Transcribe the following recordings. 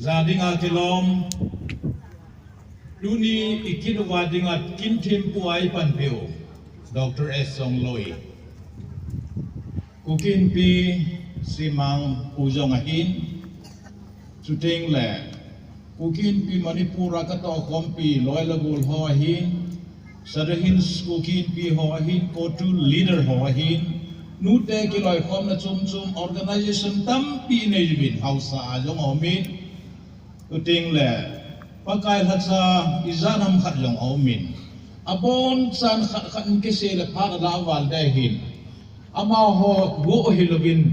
Gia đình à kelom, Duni ikinwa dingat kintim puai panpeo, Dr. S. Song Loi. Kukin pi simang ujong ahin, Chuting le. Kukin pi Manipura kato kompi loy lagul ho ahin, Sadahin kukin pi ho ahin, kotu leader ho ahin, Nute kiloy kom na chum organization tampi nejibin hausa ajong omin, Chuting le. Pakai hatsa izanam khat long omin abon san khat kese le phana lawal dahin ama ho go hilobin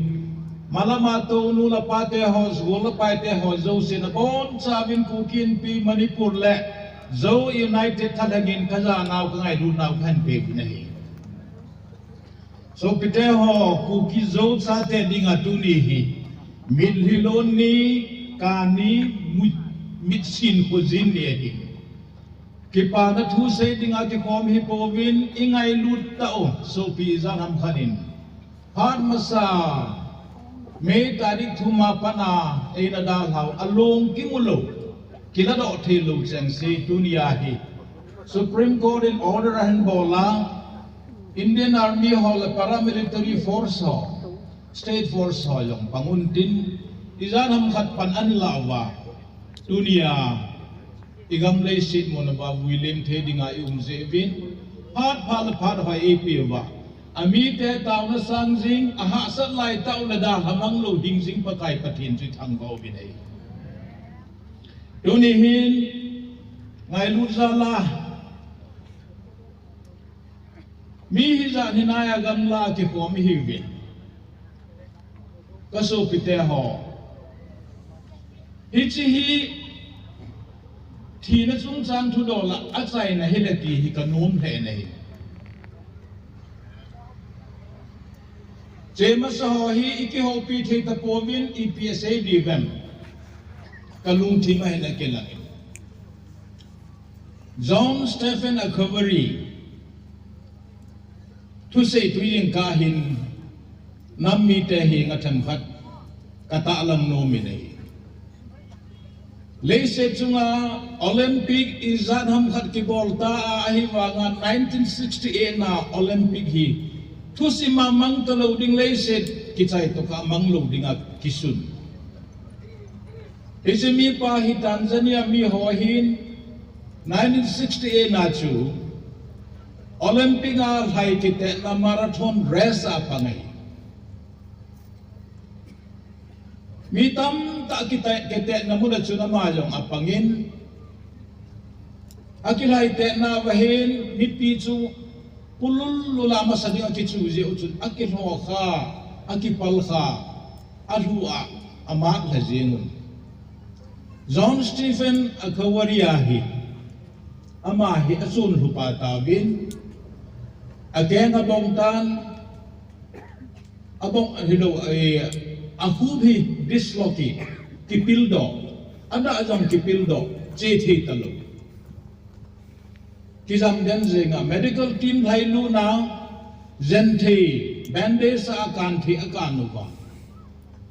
malama to nu la pate ho go la pate ho zo sin abon sabin kukin pi Manipur le zo united thadagin kaza naw ka ngai du naw khan pe nahi so pite ho kuki zo sa te dinga tu ni hi mid hilon ni kani mitsin kuzin niya kipa na thu se dinga ki kom hi povin ingay lut tao so pi izan ham khanin har masa me tarik thuma pana e na dal haw along kimulo kilado thilo chang si dunia hi Supreme Court in order and bola Indian Army hol paramilitary force ho state force ho yung panguntin izan ham khat pan an lawa dunia igam lay sit mo na ba William Thedinga zevin phat hoi epiwa amite taw na sangjing aha sat lai taw na da hamang lo ding jing pakai pathin chi thang go binai duni hin ngai lut zala mi hi za ni na ya gam la ki ko mi hi vin kaso pite ho hichi hi thì nó chúng sang thu đồ là ác dày này hay là kỳ thì cần nôm hệ này chế mà sao hi cái hộp pi thì ta cố vin PSA đi vem cả lung thì mà hay là cái là John Stephen Acovery thu xây thu yên ca hin nam mi te hi ngắt thầm khát cả tạ lăng nôm này lấy xe chunga Olympic izan ham khat ki bolta ahi wanga 1968 na Olympic hi thusima mang to loading lấy xe ki chai to ka mang loading a kisun isemi pa hi Tanzania mi ho hin 1968 na chu Olympic a hai ki te na marathon race a pangai mi tam ta kita kete na muna chuna ma jong apangin akilai te na wahin mi pi chu pulul lulama sa di akichu je uchun akiro kha akipal kha alhua amat la jengun John Stephen Akawariahi amahi asun hupa tabin again abong tan abong hilo aku bhi dislocate kipildo ada ajang kipildo jethi talo kizam den zenga medical team thai lu na zenthi bandage akan thi akan nu ba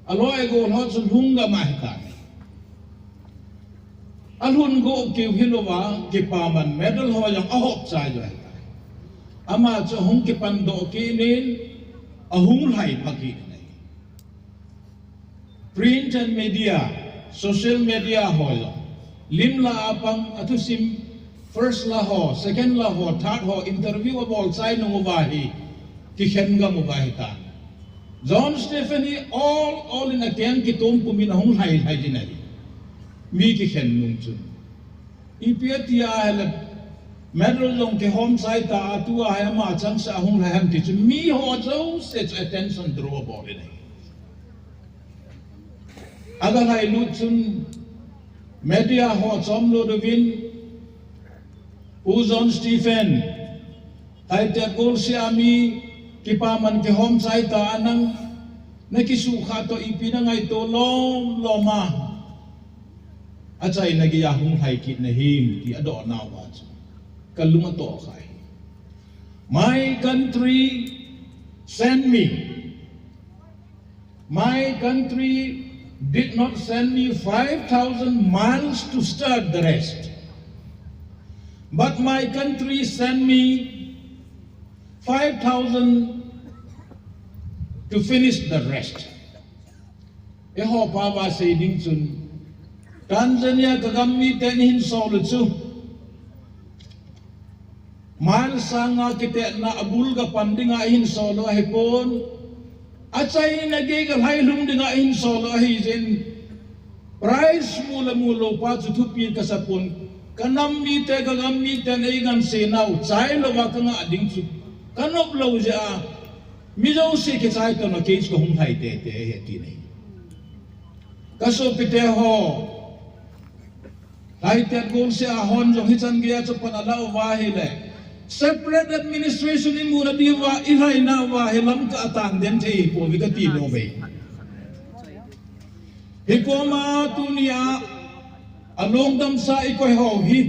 aloi go lo sun hunga ma hita alhun go ke hilowa ke paman medal ho yang ahop chai jo ama cho hung ke pando ke nin ahung lai phaki print and media, social media ho lim la apang atusim first la ho, second la ho, third ho interview abol sai no bahi ki khen ga mo bahi ta John Stephanie all in again ki tom pumin hong hai jinai mi ki khen nung chun ipiatia hele medal long ke home sai ta atua ha ma chang sa hong hai ham ti chun mi ho zo set attention draw about it agar hai luchun media ho chom lo dovin John Stephen hai te kol siami kipaman ke hom sai ta anang nakisu kha to ipina ngai to loma achai nagiya hung hai kit na him ti ado na wa kalunga to khai my country send me my country did not send me 5,000 miles to start the rest, but my country sent me 5,000 to finish the rest. Eho pava saying chun Tanzania kagami tenin solutu mal sanga kita na abul ga pandinga hin solo hipon acai nagigal hai lum dinga hin solo hizin price mula mulo pa tutupi kasapun kanam mi te kagami tenigan senau chai lo wa kanga ading chu kanop lo ja mi jo se ke chai to na case ko hum thai te he ti nei kaso pite ho hai te gol se a hon jo hichan ge chu pan ala wa hi le separate administration in muna diwa ihai na wa helam ka atang den the po vi ka ti no be he ko ma tunia along dam sa ikoi ho hi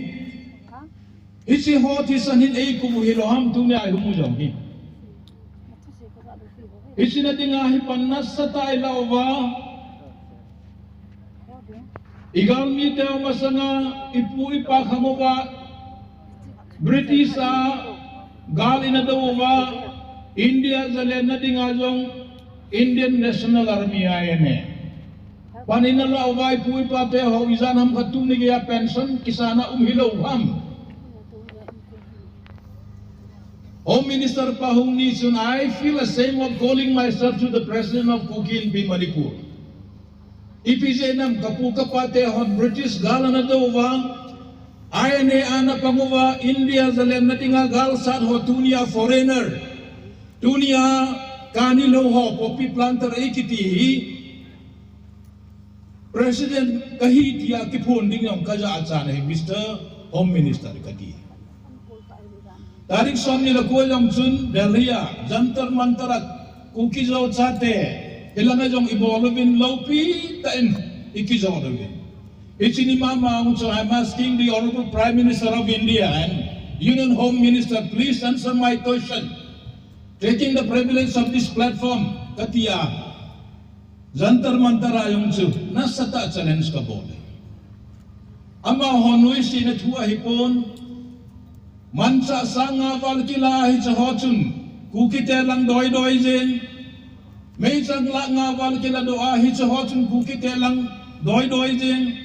si ho thi san hin ei ku hi lo ham tunia ai mu jong hi si na dinga hi pannas sa tai la wa igal mi te masanga ipu ipa khamowa British gal ina dawa India zale na dinga jong Indian National Army ANEI panina la wa ipu ipa te ho izan ham khatu ni ya pension kisana hilo ham Home Minister Pahung ni sun I feel ashamed of calling myself to the President of KUKI in Manipur. IPJ nam kapu kapate hot British gal na dawa ANEI ana panguwa India zalem na tinga gal sat ho tunia foreigner tunia kanilo ho popi planter ikiti President kahi dia kipun dingam kaja achana Mr. Home Minister kadi tarik somni la ko jong chun Delhi jantar mantarat kuki jo chate Ilanga jong ibolvin lopi tain ikizong dawin. Ichini mama so I'm asking the Honorable Prime Minister of India and Union Home Minister, please answer my question. Taking the privilege of this platform, katia jantar mantara yung chu nasa ta challenge ka bole. Ama honui sinatua hipon mansa sanga valkila hi chahotun kukite lang doi jen. May sang la nga wal kila doa hi chahotun kukite lang doi jen.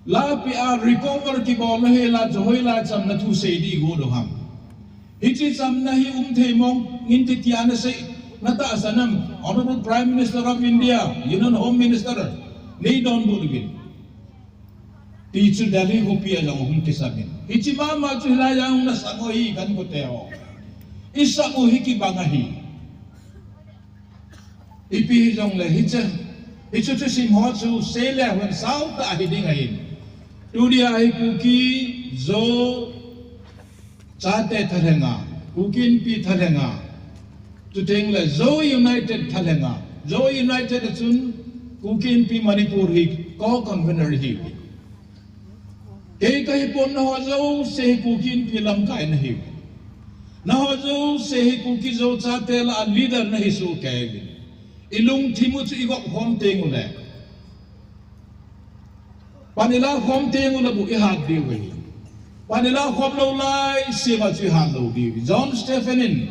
La pi a recover ki bolo he la joy la cham na tu se di go do ham. Hichi cham na hi the mong nginti tiana se nata asanam Honorable Prime Minister of India, Union Home Minister, ni don bulgin. Teacher Delhi ko pia jang hum kisamin. Hichi mama chu la yang na sangohi kan ko teo. Isa ko hiki bangahi. Ipi jong le hicha tu sim ho chu se le wen sao ta hi ding ai tu dia hi kuki zo chate thalenga kukin pi thalenga tu teng le zo united thalenga zo united chun kukin pi Manipur hi ko convener hi ke kai pon ho zo se kukin pi lam kai na hi na ho zo se kuki zo chate la leader na hi su ke ilung timut igok hom tengu le panila hom tengu la bu ihat diwi panila hom lo lai sima chi han lo diwi John Stephenin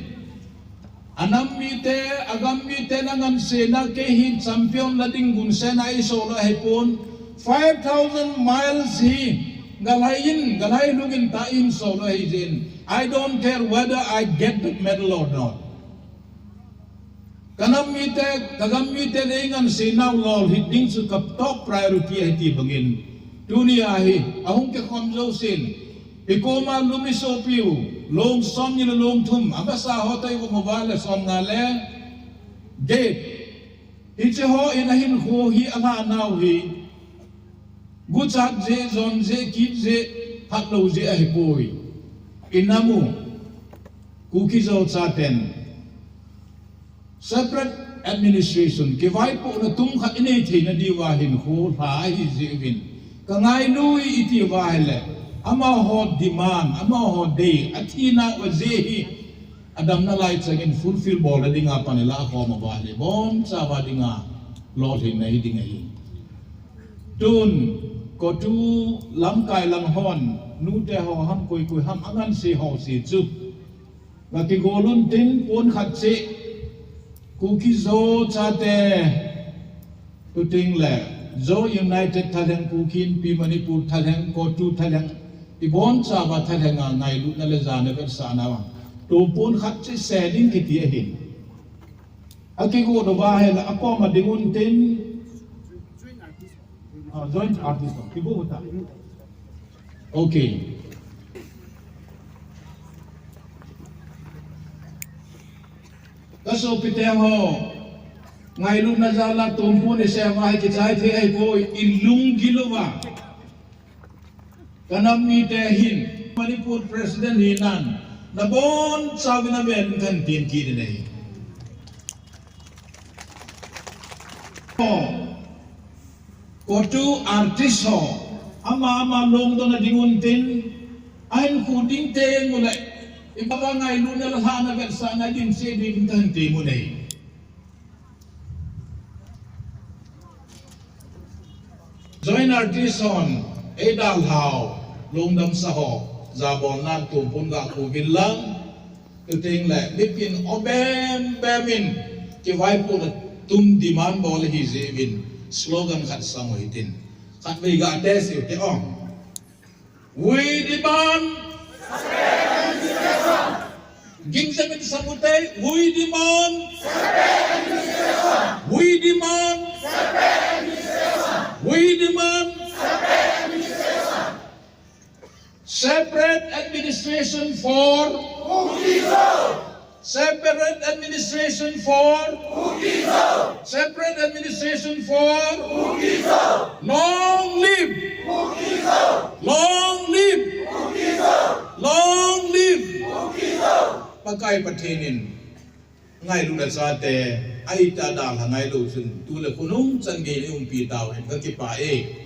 anam mite agam mite nangan sena ke hin champion la dingun sena iso la hepon 5,000 miles hi galai lugin ta in so la hijin I don't care whether I get the medal or not. Kanam mite kagam mite dengan sinau lol hiting su kap top priority hiti bangin dunia hi ahung ke khomjo sin ikoma lumiso piu long som ni long thum amasa hotai ko mobile som ngale gate ichi ho inahin ho hi ala nau hi guchak je zon je kip je hatlo je ai poi inamu kuki zo chaten separate administration kivai po na tum kha inei the na diwahin ho ha hi zevin kangai lui iti wale ama ho demand ama ho day atina wazehi adam na lai chagin fulfill bola dinga panela ko mabale bon sawa dinga รอถึงไหนดีไงตุนก็จูลำกายลังฮอนนู้แต่หอห้ำคุยห้ำอังันสีหอสีจุบว่ากิโกลุนตินปนขัดสิกูกิโซชาเตตุติงแหละโซยูไนเต็ดทะเลงกูกินปีมณีปูทะเลงก็จูทะเลงอีบอนซาบะทะเลงไงลุนั่นเลยจานเวสานาวตัวปนขัดสิเสดิงกิที่เห็นอากิโกดว่าเฮละอากอมาดิงุนตินjoint artist ibu buta okay kaso pite ho ngai lu na jala tumpu ni se mai ki chai the ai ko ilung gilowa kanam ni te hin manipur president hinan na bon sawina ben kan tin ki ni nei Kotu artis ho, ama long do na dinguntin, ayon kuding te mulai, ibaba ngay lunar hana versa na din si din kanti mulai. Join artis on, edal hao, long dam sa ho, zabon na tumpun ga kubin lang, tuting le, lipin obem bemin, kiwai po na tumdiman bole hizibin. Slogan kat samo itin. Kat may gates yung teong. We demand Gingsamin sa mutay, we demand We demand We demand separate administration for Separate administration for Separate administration for Long live Long live Long live Pagkay patinin ngay lu na sa te ay tadal ngay lu sun tula kunung san gay yung pitaw en kakipae